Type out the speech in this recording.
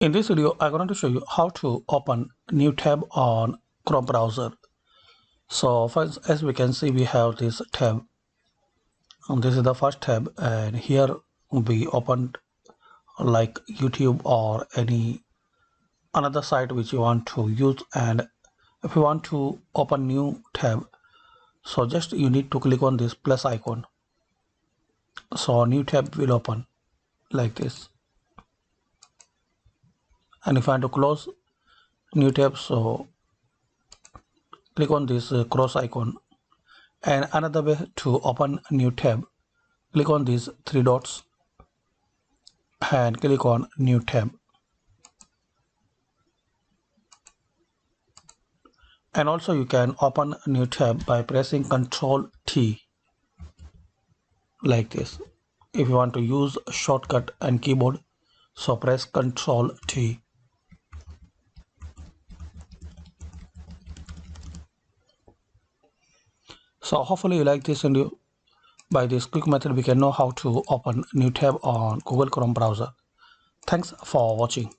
In this video, I'm going to show you how to open new tab on Chrome browser. So first, as we can see, we have this tab, and this is the first tab, and here we opened like YouTube or any another site which you want to use. And if you want to open new tab, so just you need to click on this plus icon. So a new tab will open like this. And if I want to close new tab, so click on this cross icon. And another way to open a new tab, click on these three dots and click on new tab. And also you can open a new tab by pressing Ctrl T like this. If you want to use a shortcut and keyboard, so press Ctrl T. So hopefully you like this video. By this quick method we can know how to open new tab on Google Chrome browser. Thanks for watching.